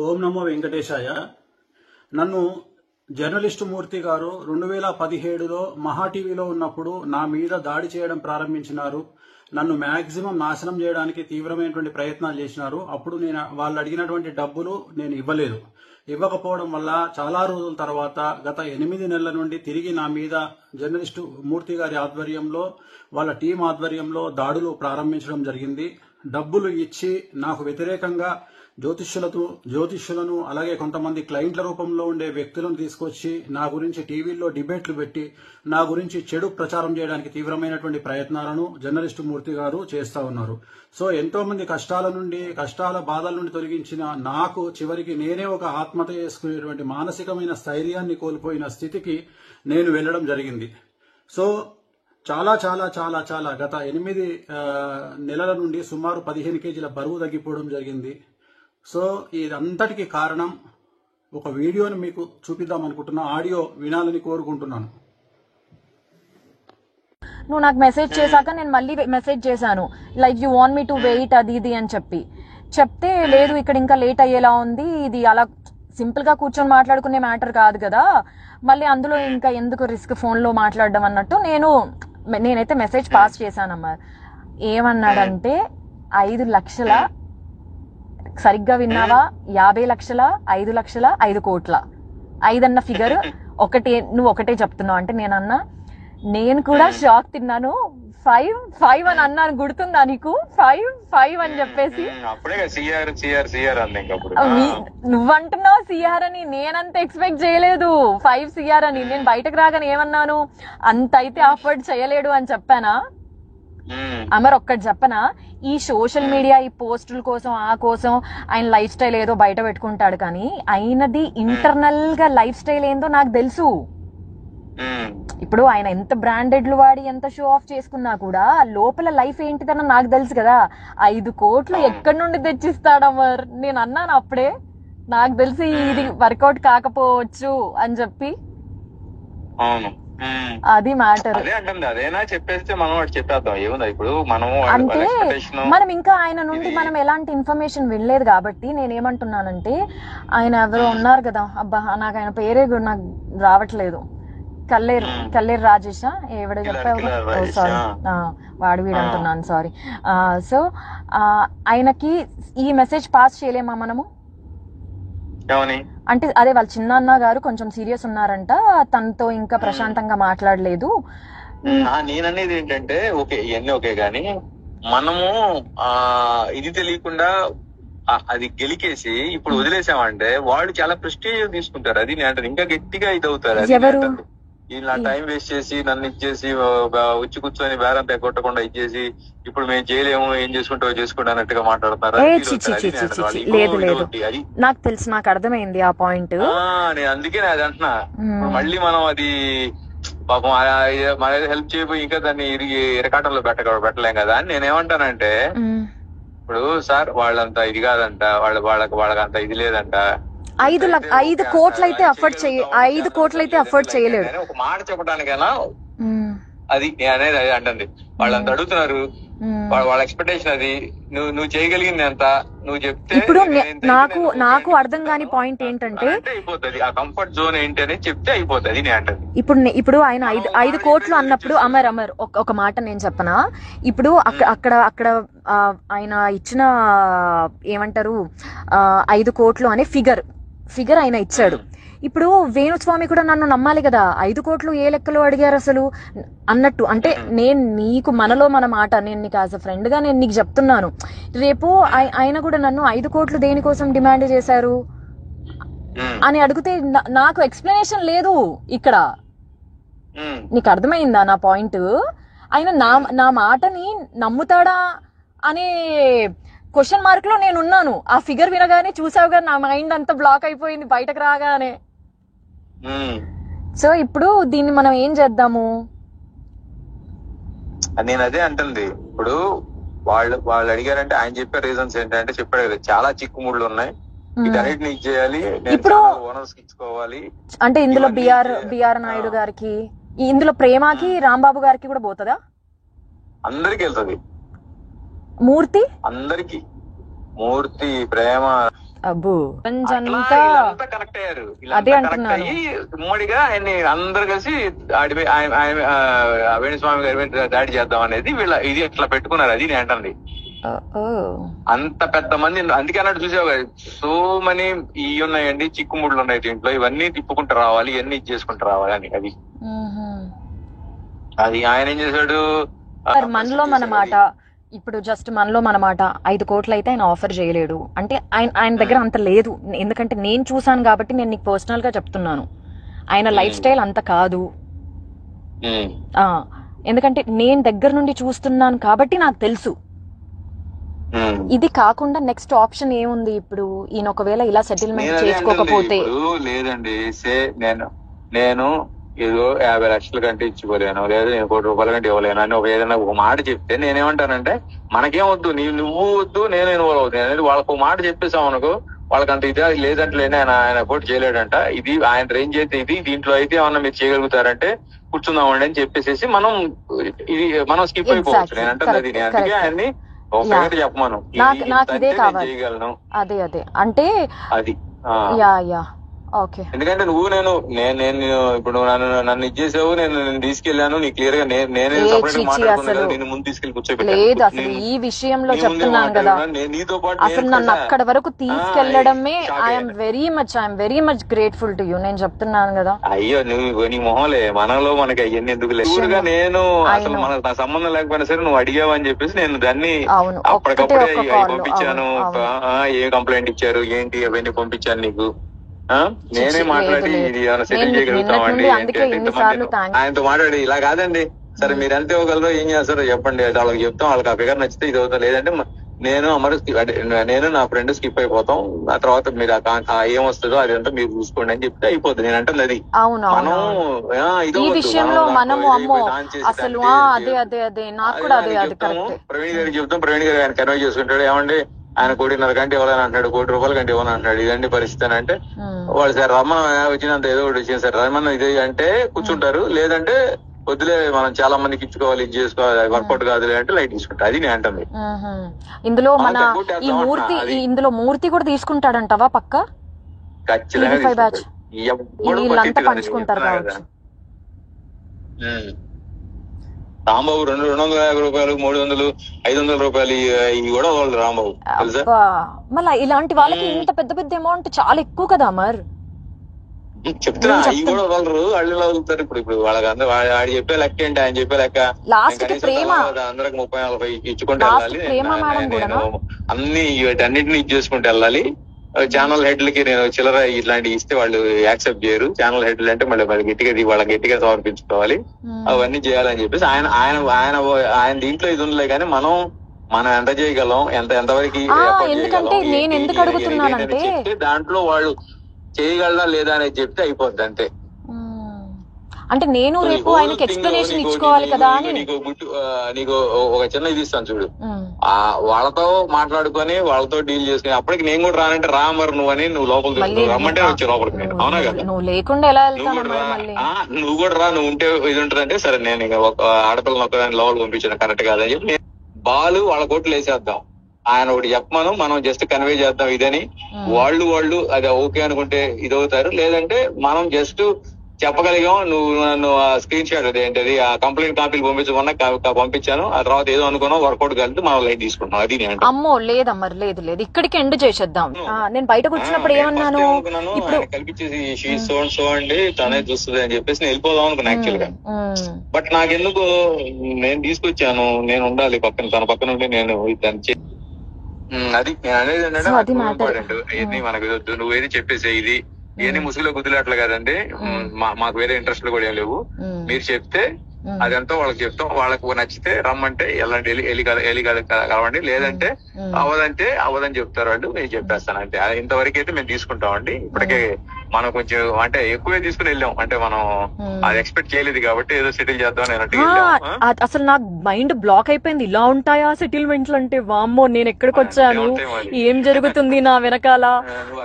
ఓం నమో వెంకటేశాయ. నన్ను జర్నలిస్టు మూర్తి గారు 2017లో మహా టీవీలో ఉన్నప్పుడు నా మీద దాడి చేయడం ప్రారంభించినారు. నన్ను మ్యాక్సిమం నాశనం చేయడానికి తీవ్రమైనటువంటి ప్రయత్నాలు చేసినారు. అప్పుడు నేను వాళ్ళు అడిగినటువంటి డబ్బులు నేను ఇవ్వలేదు. ఇవ్వకపోవడం వల్ల చాలా రోజుల తర్వాత గత 8 నెలల నుండి తిరిగి నా మీద జర్నలిస్టు మూర్తి గారి ఆధ్వర్యంలో వాళ్ళ టీం ఆధ్వర్యంలో దాడులు ప్రారంభించడం జరిగింది. డబ్బులు ఇచ్చి నాకు వ్యతిరేకంగా జ్యోతిష్యులను అలాగే కొంతమంది క్లయింట్ల రూపంలో ఉండే వ్యక్తులను తీసుకొచ్చి నా గురించి టీవీల్లో డిబేట్లు పెట్టి నా గురించి చెడు ప్రచారం చేయడానికి తీవ్రమైనటువంటి ప్రయత్నాలను జర్నలిస్టు మూర్తి గారు చేస్తా ఉన్నారు. సో ఎంతో మంది కష్టాల బాధల నుండి తొలగించిన నాకు చివరికి నేనే ఒక ఆత్మహత్య చేసుకునేటువంటి మానసికమైన స్థైర్యాన్ని కోల్పోయిన స్థితికి నేను వెళ్లడం జరిగింది. సో చాలా చాలా చాలా చాలా గత 8 నెలల నుండి సుమారు 15 కేజీల బరువు తగ్గిపోవడం జరిగింది. సో ఇదంతటికి కారణం ఒక వీడియోని మీకు చూపిద్దాం అనుకుంటున్నా. ఆడియో వినాలని కోరుకుంటున్నాను. నువ్వు నాకు మెసేజ్ చేశాక నేను మళ్ళీ మెసేజ్ చేశాను, like you want me to wait అది ఇది అని చెప్తే లేదు ఇక్కడ ఇంకా లేట్ అయ్యేలా ఉంది, ఇది అలా సింపుల్ గా కూర్చొని మాట్లాడుకునే మ్యాటర్ కాదు కదా, మళ్ళీ అందులో ఇంకా ఎందుకు రిస్క్ ఫోన్ లో మాట్లాడడం అన్నట్టు నేనైతే మెసేజ్ పాస్ చేశానమ్మా. ఏమన్నాడంటే 5 లక్షల, సరిగ్గా విన్నావా, 50 లక్షల, 5 లక్షల, 5 కోట్ల, 5 అన్న ఫిగర్ నువ్వు ఒకటే చెప్తున్నావు అంటే నేనన్నా, నేను కూడా షాక్ తిన్నాను. 5 అని అన్నాను, గుర్తుందా నీకు? 5 అని చెప్పేసి నువ్వంటున్నావు సిఆర్ అని, నేనంత ఎక్స్పెక్ట్ చేయలేదు 5 సిఆర్ అని. నేను బయటకు రాగానే ఏమన్నాను, అంత అయితే అఫోర్డ్ చేయలేడు అని చెప్పానా? అమర్ ఒక్కటి చెప్పనా, ఈ సోషల్ మీడియా ఈ పోస్టుల కోసం ఆ కోసం ఆయన లైఫ్ స్టైల్ ఏదో బయట పెట్టుకుంటాడు, కానీ ఆయనది ఇంటర్నల్ గా లైఫ్ స్టైల్ ఏందో నాకు తెలుసు. ఇప్పుడు ఆయన ఎంత బ్రాండెడ్లు వాడి ఎంత షో ఆఫ్ చేసుకున్నా కూడా లోపల లైఫ్ ఏంటిదన్న నాకు తెలుసు కదా. 5 కోట్లు ఎక్కడి నుండి తెచ్చిస్తాడమర్? నేను అన్నాను అప్పుడే, నాకు తెలిసి ఇది వర్కౌట్ కాకపోవచ్చు అని చెప్పి. అది మ్యాటర్. అదేనా చెప్పేస్తే మనం చెప్పేద్దాం, ఏముందా ఇప్పుడు అంటే మనం ఇంకా ఆయన నుండి మనం ఎలాంటి ఇన్ఫర్మేషన్ వినలేదు కాబట్టి నేనేమంటున్నానంటే, ఆయన ఎవరో ఉన్నారు కదా, అబ్బా నాకు ఆయన పేరే నాకు రావట్లేదు, కల్లేరు రాజేషా ఎవడో చెప్పావు, సారీ వాడు వీడు అంటున్నాను, సారీ. సో ఆయనకి ఈ మెసేజ్ పాస్ చేయలేమా మనము? అంటే అదే వాళ్ళ చిన్న గారు కొంచెం సీరియస్ ఉన్నారంట, తనతో ఇంకా ప్రశాంతంగా మాట్లాడలేదు. నేననేది ఏంటంటే, ఓకే ఇవన్నీ ఓకే గానీ మనము ఇది తెలియకుండా అది గెలికేసి ఇప్పుడు వదిలేసామంటే వాళ్ళు చాలా ప్రెస్టీజ్ తీసుకుంటారు. అది నేను అంటే ఇంకా గట్టిగా ఇది అవుతారు. ఇలా టైం వేస్ట్ చేసి నన్ను ఇచ్చేసి వచ్చి కూర్చొని బేరంతా కొట్టకుండా ఇచ్చేసి ఇప్పుడు మేము చేయలేము, ఏం చేసుకుంటావో చేసుకోండి అన్నట్టుగా మాట్లాడతారు. నాకు తెలుసు, నాకు అర్థమైంది ఆ పాయింట్. అందుకే అది అంటున్నా, మళ్ళీ మనం అది పాపం మన హెల్ప్ చేయబోయి ఇంకా దాన్ని ఇరకాటంలో పెట్టలేం కదా అని నేనేమంటానంటే, ఇప్పుడు సార్ వాళ్ళంతా ఇది కాదంట, వాళ్ళకంత ఇది లేదంట, 5 కోట్లు అయితే అఫోర్డ్ చేయలేడు. ఒక మాట చెప్పడానికైనా అది అనేది అంటుంది. వాళ్ళంతా అడుగుతున్నారు, వాళ్ళ ఎక్స్పెక్టేషన్ అది. నువ్వు చేయగలిగింది ఎంత నువ్వు చెప్తే. ఇప్పుడు నాకు అర్థం కాని పాయింట్ ఏంటంటే, అయిపోతుంది ఆ కంఫర్ట్ జోన్ ఏంటి అని చెప్తే అయిపోతుంది నేను అంటది. ఇప్పుడు ఆయన 5 కోట్లు అన్నప్పుడు అమర్ ఒక మాట నేను చెప్పనా, ఇప్పుడు అక్కడ ఆయన ఇచ్చిన ఏమంటారు 5 కోట్లు అనే ఫిగర్ ఆయన ఇచ్చాడు. ఇప్పుడు వేణుస్వామి కూడా నన్ను నమ్మాలి కదా, 5 కోట్లు ఏ లెక్కలో అడిగారు అసలు అన్నట్టు. అంటే నేను నీకు మనలో మన మాట, నేను నీకు యాజ్ అ ఫ్రెండ్ గా నేను నీకు చెప్తున్నాను, రేపు ఆయన కూడా నన్ను 5 కోట్లు దేనికోసం డిమాండ్ చేశారు అని అడిగితే నాకు ఎక్స్ప్లెనేషన్ లేదు ఇక్కడ. నీకు అర్థమైందా నా పాయింట్? ఆయన నా మాటని నమ్ముతాడా అనే క్వశ్చన్ మార్క్ లో నేను ఉన్నాను. ఆ ఫిగర్ వినగానే చూసావు కదా, నా మైండ్ అంతా బ్లాక్ అయిపోయింది బయటకు రాగానే. సో ఇప్పుడు దీన్ని మనం ఏం చేద్దాము? నేను అదే అంటుంది. ఇప్పుడు వాళ్ళు అడిగారంటే ఆయన చెప్పే రీజన్స్ ఏంటంటే, చెప్పాడు కదా చాలా చిక్కుముళ్ళు ఉన్నాయి, వీటన్నిటిని చేయాలి, ఇప్పుడు ఓనర్స్ ఇచ్చుకోవాలి. అంటే ఇందులో బిఆర్ నాయుడు గారికి, ఇందులో ప్రేమకి రాంబాబు గారికి కూడా పోతుందా? అందరికి వెళ్తుంది. మూర్తి అందరికి, మూర్తి, ప్రేమ, అబ్బో అట్లా వీళ్ళంతా కనెక్ట్ అయ్యారు. అదే వీళ్ళంతా కనెక్ట్ అంటున్నాను. అయ్యి ఉమ్మడిగా ఆయన్ని అందరు కలిసి వేణుస్వామి గారి మీద దాడి చేద్దాం అనేది వీళ్ళ ఇది ఇట్లా పెట్టుకున్నారు. అది నేను అంటుంది. అంత పెద్ద మంది, అందుకే అన్నట్టు చూసావు కదా, సో మనీ ఇవి ఉన్నాయండి, చిక్కుముళ్ళు ఉన్నాయి దీంట్లో, ఇవన్నీ తిప్పుకుంటూ రావాలి, ఇవన్నీ ఇది చేసుకుంటూ రావాలి అని. అది ఆయన ఏం చేశాడు, మనలో మన మాట, ఇప్పుడు జస్ట్ మనలో మన మాట 5 కోట్లు అయితే ఆయన ఆఫర్ చేయలేడు అంటే ఆయన దగ్గర అంత లేదు. ఎందుకంటే నేను చూసాను కాబట్టి నేను నీకు పర్సనల్ గా చెప్తున్నాను, ఆయన లైఫ్ స్టైల్ అంత కాదు. ఎందుకంటే నేను దగ్గర నుండి చూస్తున్నాను కాబట్టి నాకు తెలుసు. ఇది కాకుండా నెక్స్ట్ ఆప్షన్ ఏముంది ఇప్పుడు? ఈయన ఒకవేళ ఇలా సెటిల్మెంట్ చేసుకోకపోతే లేదండి, నేను ఏదో 50 లక్షల కంటే ఇచ్చిపోలేను, లేదా నేను 1 కోటి రూపాయల కంటే ఇవ్వలేను అని ఏదైనా ఒక మాట చెప్తే నేనేమంటానంటే, మనకేం వద్దు, నువ్వు వద్దు, నేను ఇన్వాల్వ్ అవుతాను అనేది వాళ్ళకు ఒక మాట చెప్పేసాం అనుకో, వాళ్ళకంత ఇదే లేదంటే ఆయన పోటీ చేయలేడంట, ఇది ఆయన రేంజ్ అయితే ఇది, దీంట్లో అయితే ఏమన్నా మీరు చేయగలుగుతారంటే కూర్చుందామండి అని చెప్పేసి మనం స్కిప్ అయిపోవచ్చు. నేను అంటే అది అందుకే ఆయన్ని చెప్పమను, నాకు ఇదే కావాలి, చేయగలను. అదే అంటే అది ఓకే. ఎందుకంటే నేను ఇప్పుడు నన్ను ఇచ్చేసావు, నేను తీసుకెళ్లాను, నీ క్లియర్ గా నేనే ముందు తీసుకెళ్లి కూర్చోబెట్టాను. లేదు అసలు ఈ విషయంలో చెప్తున్నాను కదా, నీతో పాటు అసలు నన్ను అక్కడ వరకు తీసుకెళ్లడమే I'm very much grateful to you. నేను చెప్తున్నాను కదా. అయ్యో నీ మొహంలే, మనలో మనకి అవన్నీ ఎందుకు లేదు. నేను అసలు మనకు నా సంబంధం లేకపోయినా సరే నువ్వు అడిగావు అని చెప్పేసి నేను దాన్ని అప్పటికప్పుడే పంపించాను. ఏ కంప్లైంట్ ఇచ్చారు ఏంటి అవన్నీ పంపించాను నీకు. నేనే మాట్లాడి ఇది ఏమైనా సెటిల్ చేయగలుగుతామండి ఆయనతో మాట్లాడి, ఇలా కాదండి సరే మీరు ఎంత ఇవ్వగలరో ఏం చేస్తారో చెప్పండి, వాళ్ళకి చెప్తాం, వాళ్ళకి ఆ ఫిగర్ నచ్చితే ఇది అవుతాం, లేదంటే నేను నా ఫ్రెండ్ స్కిప్ అయిపోతాం, ఆ తర్వాత మీరు ఏం వస్తుందో అదంతా మీరు చూసుకోండి అని చెప్తే అయిపోతుంది. నేను అంటే అది ఈ విషయంలో మనము అమ్మో అసలు ప్రవీణ్ గారికి చెప్తాం, ప్రవీణ్ గారు ఆయన కన్వే చేసుకుంటాడు, ఏమండి ఆయన 1.5 కోటి కంటే ఇవ్వాలని అంటాడు, 1 కోటి రూపాయల కంటే ఇవ్వని అంటాడు, ఇదండి పరిస్థితి అని అంటే వాళ్ళు సార్ రమ్మన్ వచ్చినంత ఏదో ఒకటి వచ్చింది సార్ రమ్మన్ ఇది అంటే కూర్చుంటారు, లేదంటే వద్దులే మనం చాలా మందికి ఇచ్చుకోవాలి, ఇది చేసుకోవాలి, వర్కౌట్ కాదులే అంటే లైట్ తీసుకుంటారు. అది నేను అంటుంది. ఇందులో ఇందులో మూర్తి కూడా తీసుకుంటాడంటావా? పక్క ఖచ్చితంగా వీళ్ళంతా పంచుకుంటారు కావచ్చు. రాంబాబు 250 రూపాయలు 300 500 రూపాయలు ఇవి కూడా వాళ్ళు రాంబాబు తెలుసా. మళ్ళీ ఇలాంటి వాళ్ళకి ఇంత పెద్ద పెద్ద అమౌంట్ చాలా ఎక్కువ కదా మరి. చెప్తున్నా అవి కూడా వదలరు, అళ్ళు వదులుతారు. ఇప్పుడు వాళ్ళకి అందరూ ఆడు చెప్పే లెక్క ఏంటి, ఆయన చెప్పే లెక్క అందరికి 30-40 ఇచ్చుకుంటూ వెళ్ళాలి, అన్ని వీటన్నిటిని ఇది చేసుకుంటూ వెళ్ళాలి. ఛానల్ హెడ్లకి నేను చిల్లర ఇట్లాంటివి ఇస్తే వాళ్ళు యాక్సెప్ట్ చేయరు. ఛానల్ హెడ్లు అంటే మళ్ళీ వాళ్ళకి గట్టిగా సమర్పించుకోవాలి, అవన్నీ చేయాలని చెప్పేసి ఆయన దీంట్లో ఇది ఉండలే. కానీ మనం ఎంత చేయగలం, ఎంతవరకు చెప్తే దాంట్లో వాళ్ళు చేయగలరా లేదా అనేది చెప్తే అయిపోద్ది అంతే. అంటే నేను రేపు ఆయనకి ఎక్స్ప్లెనేషన్ ఇచ్చుకోవాలి కదా అని. నీకు ఒక చిన్న ఇది ఇస్తాను చూడు, వాళ్ళతో మాట్లాడుకొని వాళ్ళతో డీల్ చేసుకుని అప్పటికి నేను కూడా రానంటే రామర్ నువ్వు అని నువ్వు లోపలికి రమ్మంటే వచ్చి లోపలికి. అవునా కదా, నువ్వు లేకుండా ఎలా నువ్వు కూడా రా, నువ్వు ఉంటే ఇది ఉంటుందంటే సరే నేను ఇక ఒక ఆడపిల్లని ఒకదాన్ని లోపలికి పంపించాను కరెక్ట్ కాదని చెప్పి నేను బాలు వాళ్ళ కోట్లు వేసేద్దాం, ఆయన ఒకటి చెప్పమను, మనం జస్ట్ కన్వే చేద్దాం ఇదని. వాళ్ళు అది ఓకే అనుకుంటే ఇదవుతారు, లేదంటే మనం జస్ట్ చెప్పగలిగాం నువ్వు నన్ను స్క్రీన్ షాట్ అదేంటది ఆ కంప్లైంట్ కాపీలు పంపించమన్నా పంపించాను, ఆ తర్వాత ఏదో అనుకున్నాం వర్కౌట్ కలిపి మనం లైట్ తీసుకుంటాం. అది నేను అమ్మో లేదమ్మా లేదు ఇక్కడికి ఎండ్ చేసేద్దాం. నేను బయటకు వచ్చినప్పుడు ఏమన్నాను, కల్పించేసి షీ సో అండి తనే చూస్తుంది అని చెప్పేసి నేను వెళ్ళిపోదాం అనుకున్నా యాక్చువల్ గా. బట్ నాకెందుకు నేను తీసుకొచ్చాను, నేను ఉండాలి పక్కన, తన పక్కన ఉండి నేను దాన్ని అది నేను అనేది ఏంటంటే ఇంపార్టెంట్ మనకు నువ్వు ఏది చెప్పేసే ఇది ఏది ముసుగులో గుద్దులాట్లు కదండి, మాకు వేరే ఇంట్రెస్ట్లు కూడా ఏం లేవు, మీరు చెప్తే అదంతా వాళ్ళకి చెప్తాం, వాళ్ళకు నచ్చితే రమ్మంటే వెళ్ళి కలవండి, లేదంటే అవదని చెప్తారు వాళ్ళు, నేను చెప్పేస్తాను అంతే. ఇంతవరకు అయితే మేము తీసుకుంటామండి. ఇప్పటికే మనం కొంచెం అంటే ఎక్కువే తీసుకుని వెళ్ళాం, అంటే మనం అది ఎక్స్పెక్ట్ చేయలేదు కాబట్టి ఏదో సెటిల్ చేద్దాం అన్నట్టు. అసలు నాకు మైండ్ బ్లాక్ అయిపోయింది, ఇలా ఉంటాయా సెటిల్మెంట్లు అంటే. వామ్మో నేను ఎక్కడికి వచ్చాను, ఏం జరుగుతుంది నా వెనకాల,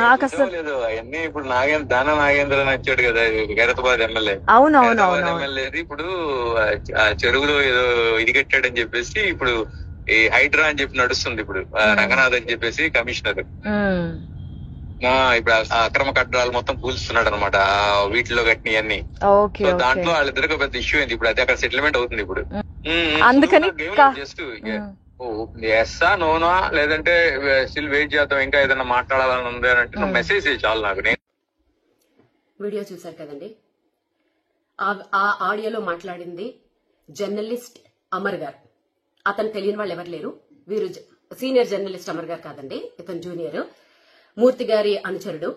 నాకు అసలు అవన్నీ. ఇప్పుడు దాన నాగేంద్ర వచ్చాడు కదా ఖైరతాబాద్ ఎమ్మెల్యే, అవునవును ఎమ్మెల్యే ఇప్పుడు చెరువులో ఏదో ఇది కట్టాడని చెప్పేసి ఇప్పుడు ఈ హైడ్రా అని చెప్పి నడుస్తుంది ఇప్పుడు, రంగనాథ్ అని చెప్పేసి కమిషనర్. ఇప్పుడు అక్రమ కట్టడాలు మొత్తం కూల్చుతున్నాడు అనమాట, వీటిలో కట్టినవన్నీ. ఓకే సో ఓకే దాంట్లో వాళ్ళిద్దరికి పెద్ద ఇష్యూ అయింది. ఇప్పుడు అది అక్కడ సెటిల్మెంట్ అవుతుంది ఇప్పుడు. అందుకని జస్ట్ ఎస్సా నోనా లేదంటే స్టిల్ వెయిట్ చేద్దాం, ఇంకా ఏదైనా మాట్లాడాలని ఉంది అని అంటే మెసేజ్ చాలు నాకు. నేను వీడియో చూశారు కదండి, ఆ ఆడియోలో మాట్లాడింది జర్నలిస్ట్ అమర్ గారు. అతను తెలియని వాళ్ళు ఎవరు లేరు. వీరు సీనియర్ జర్నలిస్ట్ అమర్ గారు కాదండి, ఇతను జూనియర్, మూర్తి గారి అనుచరుడు.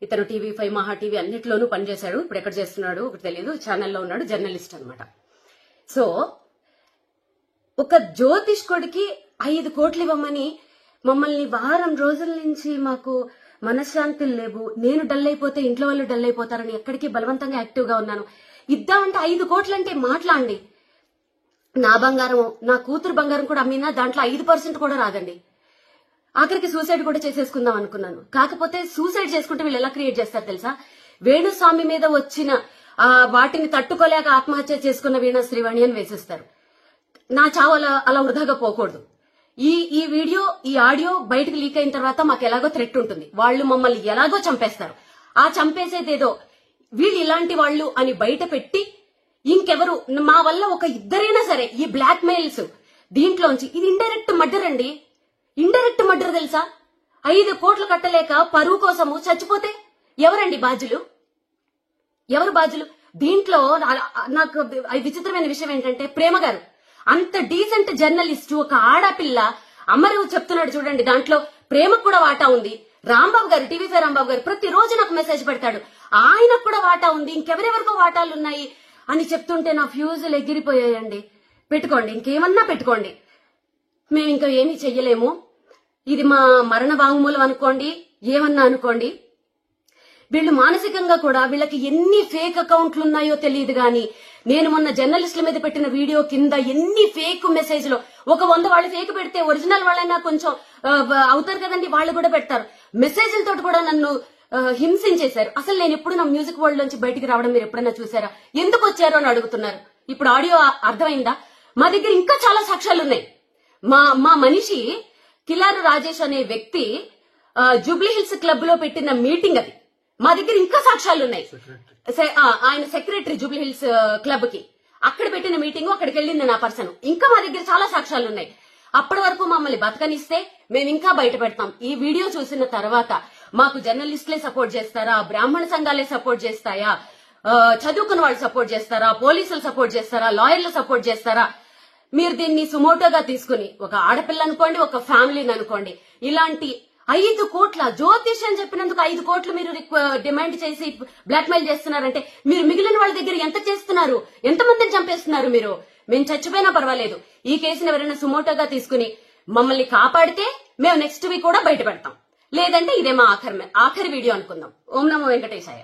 ఇతను TV5 మహా టీవీ అన్నిట్లోనూ పనిచేశాడు. ఇప్పుడు ఎక్కడ చేస్తున్నాడు ఒకటి తెలియదు, ఛానల్లో ఉన్నాడు, జర్నలిస్ట్ అనమాట. సో ఒక జ్యోతిష్కుడికి 5 కోట్లు ఇవ్వమని మమ్మల్ని వారం రోజుల నుంచి మాకు మనశ్శాంతులు లేవు, నేను డల్ అయిపోతే ఇంట్లో వాళ్ళు డల్ అయిపోతారని ఎక్కడికి బలవంతంగా యాక్టివ్ గా ఉన్నాను. ఇద్దామంటే 5 కోట్లు అంటే మాట్లాడండి. నా బంగారం, నా కూతురు బంగారం కూడా అమ్మినా దాంట్లో 5% కూడా రాదండి. ఆఖరికి సూసైడ్ కూడా చేసేసుకుందాం అనుకున్నాను. కాకపోతే సూసైడ్ చేసుకుంటే వీళ్ళు ఎలా క్రియేట్ చేస్తారు తెలుసా? వేణుస్వామి మీద వచ్చిన వాటిని తట్టుకోలేక ఆత్మహత్య చేసుకున్న వీణ శ్రీవాణి అని వేసేస్తారు. నా చావు అలా వృధాగా పోకూడదు. ఈ వీడియో, ఈ ఆడియో బయటకు లీక్ అయిన తర్వాత మాకు ఎలాగో థ్రెట్ ఉంటుంది. వాళ్ళు మమ్మల్ని ఎలాగో చంపేస్తారు. ఆ చంపేసేదేదో వీళ్ళు ఇలాంటి వాళ్ళు అని బయట పెట్టి ఇంకెవరు మా వల్ల ఒక ఇద్దరైనా సరే ఈ బ్లాక్ మెయిల్స్ దీంట్లోంచి, ఇది ఇండైరెక్ట్ మర్డర్ అండి. ఇండైరెక్ట్ మర్డర్ తెలుసా? 5 కోట్లు కట్టలేక పరువు కోసము చచ్చిపోతే ఎవరండి బాధ్యులు? ఎవరు బాధ్యులు? దీంట్లో నాకు విచిత్రమైన విషయం ఏంటంటే, ప్రేమ గారు అంత డీసెంట్ జర్నలిస్ట్, ఒక ఆడపిల్ల అమరు చెప్తున్నాడు చూడండి, దాంట్లో ప్రేమకు కూడా వాటా ఉంది. రాంబాబు గారు, TV5 రాంబాబు గారు ప్రతిరోజు నాకు మెసేజ్ పెడతాడు, ఆయనకు కూడా వాటా ఉంది, ఇంకెవరెవరికో వాటాలు ఉన్నాయి అని చెప్తుంటే నా ఫ్యూజులు ఎగిరిపోయాయండి. పెట్టుకోండి, ఇంకేమన్నా పెట్టుకోండి, మేము ఇంకా ఏమీ చెయ్యలేము. ఇది మా మరణ వాంగ్మూలం అనుకోండి, ఏమన్నా అనుకోండి. వీళ్ళు మానసికంగా కూడా, వీళ్ళకి ఎన్ని ఫేక్ అకౌంట్లు ఉన్నాయో తెలియదు గాని, నేను మొన్న జర్నలిస్టుల మీద పెట్టిన వీడియో కింద ఎన్ని ఫేక్ మెసేజ్లు, ఒక 100 వాళ్ళు ఫేక్ పెడితే ఒరిజినల్ వాళ్ళైనా కొంచెం అవుతారు కదండి, వాళ్ళు కూడా పెడతారు. మెసేజ్లతో కూడా నన్ను హింసించేశారు. అసలు నేను ఎప్పుడు నా మ్యూజిక్ వరల్డ్ నుంచి బయటికి రావడం మీరు ఎప్పుడైనా చూసారా? ఎందుకు వచ్చారో అని అడుగుతున్నారు. ఇప్పుడు ఆడియో అర్థమైందా? మా దగ్గర ఇంకా చాలా సాక్ష్యాలు ఉన్నాయి. మా మనిషి కిలారు రాజేష్ అనే వ్యక్తి జూబ్లీ హిల్స్ క్లబ్ లో పెట్టిన మీటింగ్ అది. మా దగ్గర ఇంకా సాక్ష్యాలు ఉన్నాయి. ఆయన సెక్రటరీ జూబ్లీ హిల్స్ క్లబ్ కి, అక్కడ పెట్టిన మీటింగ్, అక్కడికి వెళ్ళింది నా పర్సన్. ఇంకా మా దగ్గర చాలా సాక్ష్యాలు ఉన్నాయి. అప్పటి వరకు మమ్మల్ని బతకనిస్తే మేము ఇంకా బయట పెడతాం. ఈ వీడియో చూసిన తర్వాత మాకు జర్నలిస్టులే సపోర్ట్ చేస్తారా, బ్రాహ్మణ సంఘాలే సపోర్ట్ చేస్తాయా, చదువుకున్న వాళ్ళు సపోర్ట్ చేస్తారా, పోలీసులు సపోర్ట్ చేస్తారా, లాయర్లు సపోర్ట్ చేస్తారా? మీరు దీన్ని సుమోటోగా తీసుకుని, ఒక ఆడపిల్ల అనుకోండి, ఒక ఫ్యామిలీని అనుకోండి, ఇలాంటి 5 కోట్ల జ్యోతిష్ అని చెప్పినందుకు 5 కోట్లు మీరు డిమాండ్ చేసి బ్లాక్ మెయిల్ చేస్తున్నారంటే, మీరు మిగిలిన వాళ్ళ దగ్గర ఎంత చేస్తున్నారు? ఎంతమందిని చంపేస్తున్నారు మీరు? మేము చచ్చిపోయినా పర్వాలేదు, ఈ కేసుని ఎవరైనా సుమోటోగా తీసుకుని మమ్మల్ని కాపాడితే మేము నెక్స్ట్ వీక్ కూడా బయట పెడతాం. లేదంటే ఇదే మా ఆఖరి వీడియో అనుకుందాం. ఓం నమో వెంకటేశాయ.